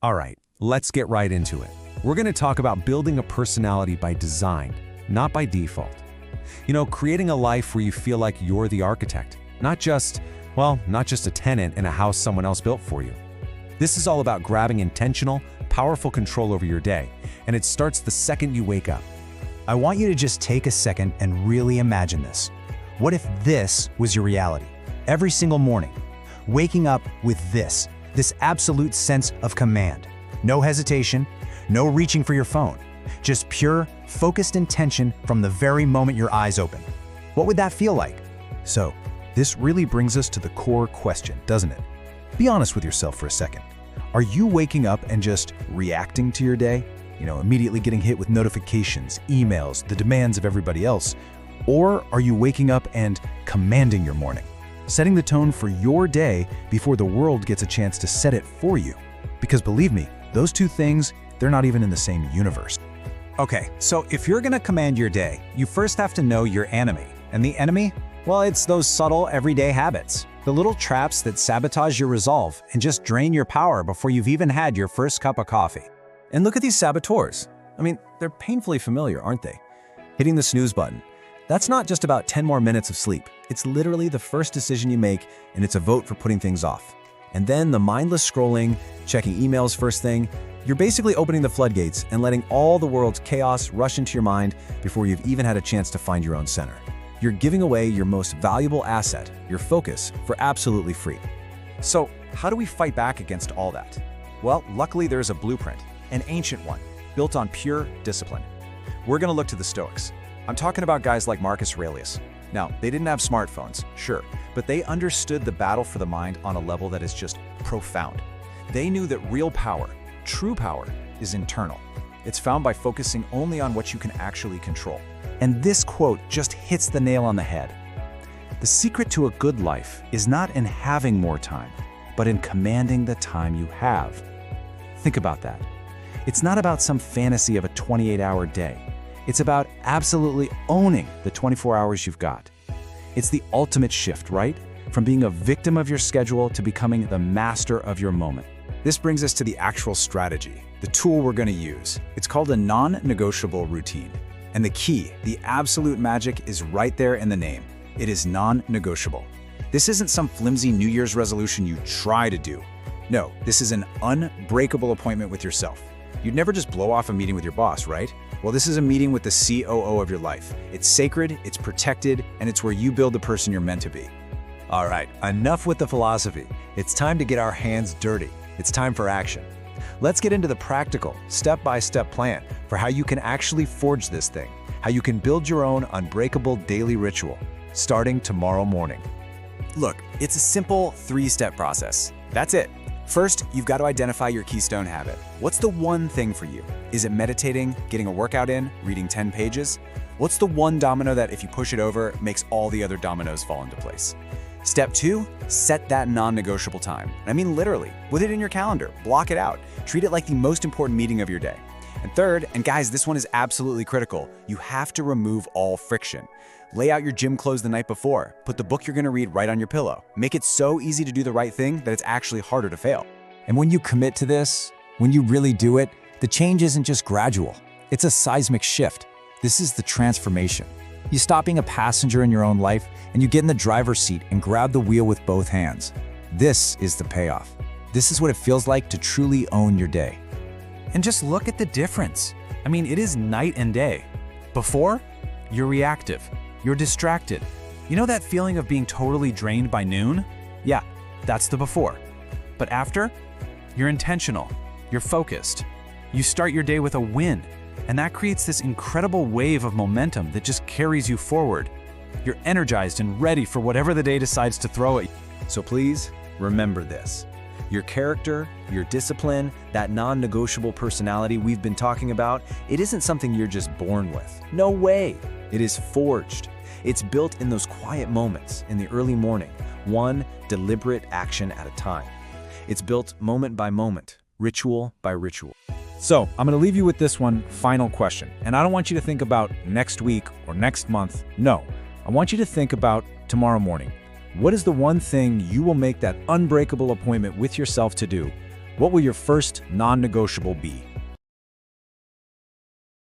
All right, let's get right into it. We're going to talk about building a personality by design, not by default. Creating a life where you feel like you're the architect, not just a tenant in a house someone else built for you. This is all about grabbing intentional, powerful control over your day, and it starts the second you wake up. I want you to just take a second and really imagine this. What if this was your reality? Every single morning, waking up with this absolute sense of command. No hesitation, no reaching for your phone, just pure, focused intention from the very moment your eyes open. What would that feel like? So, this really brings us to the core question, doesn't it? Be honest with yourself for a second. Are you waking up and just reacting to your day? Immediately getting hit with notifications, emails, the demands of everybody else? Or are you waking up and commanding your morning? Setting the tone for your day before the world gets a chance to set it for you? Because believe me, those two things, they're not even in the same universe. Okay, so if you're gonna command your day, you first have to know your enemy. And the enemy? Well, it's those subtle, everyday habits. The little traps that sabotage your resolve and just drain your power before you've even had your first cup of coffee. And look at these saboteurs. They're painfully familiar, aren't they? Hitting the snooze button. That's not just about 10 more minutes of sleep. It's literally the first decision you make, and it's a vote for putting things off. And then the mindless scrolling, checking emails first thing. You're basically opening the floodgates and letting all the world's chaos rush into your mind before you've even had a chance to find your own center. You're giving away your most valuable asset, your focus, for absolutely free. So, how do we fight back against all that? Well, luckily there's a blueprint, an ancient one, built on pure discipline. We're gonna look to the Stoics. I'm talking about guys like Marcus Aurelius. Now, they didn't have smartphones, sure, but they understood the battle for the mind on a level that is just profound. They knew that real power, true power, is internal. It's found by focusing only on what you can actually control. And this quote just hits the nail on the head. The secret to a good life is not in having more time, but in commanding the time you have. Think about that. It's not about some fantasy of a 28-hour day. It's about absolutely owning the 24 hours you've got. It's the ultimate shift, right? From being a victim of your schedule to becoming the master of your moment. This brings us to the actual strategy, the tool we're going to use. It's called a non-negotiable routine. And the key, the absolute magic, is right there in the name. It is non-negotiable. This isn't some flimsy New Year's resolution you try to do. No, this is an unbreakable appointment with yourself. You'd never just blow off a meeting with your boss, right? Well, this is a meeting with the COO of your life. It's sacred, it's protected, and it's where you build the person you're meant to be. All right, enough with the philosophy. It's time to get our hands dirty. It's time for action. Let's get into the practical, step-by-step plan for how you can actually forge this thing, how you can build your own unbreakable daily ritual, starting tomorrow morning. Look, it's a simple 3-step process. That's it. First, you've got to identify your keystone habit. What's the one thing for you? Is it meditating, getting a workout in, reading 10 pages? What's the one domino that if you push it over, makes all the other dominoes fall into place? Step 2, set that non-negotiable time. I mean literally, put it in your calendar, block it out. Treat it like the most important meeting of your day. And third, and guys, this one is absolutely critical, you have to remove all friction. Lay out your gym clothes the night before. Put the book you're gonna read right on your pillow. Make it so easy to do the right thing that it's actually harder to fail. And when you commit to this, when you really do it, the change isn't just gradual. It's a seismic shift. This is the transformation. You stop being a passenger in your own life and you get in the driver's seat and grab the wheel with both hands. This is the payoff. This is what it feels like to truly own your day. And just look at the difference. It is night and day. Before, you're reactive. You're distracted. You know that feeling of being totally drained by noon? Yeah, that's the before. But after, you're intentional. You're focused. You start your day with a win. And that creates this incredible wave of momentum that just carries you forward. You're energized and ready for whatever the day decides to throw at you. So please, remember this. Your character, your discipline, that non-negotiable personality we've been talking about, it isn't something you're just born with. No way. It is forged. It's built in those quiet moments in the early morning, one deliberate action at a time. It's built moment by moment, ritual by ritual. So, I'm going to leave you with this one final question. And I don't want you to think about next week or next month. No, I want you to think about tomorrow morning. What is the one thing you will make that unbreakable appointment with yourself to do What will your first non-negotiable be?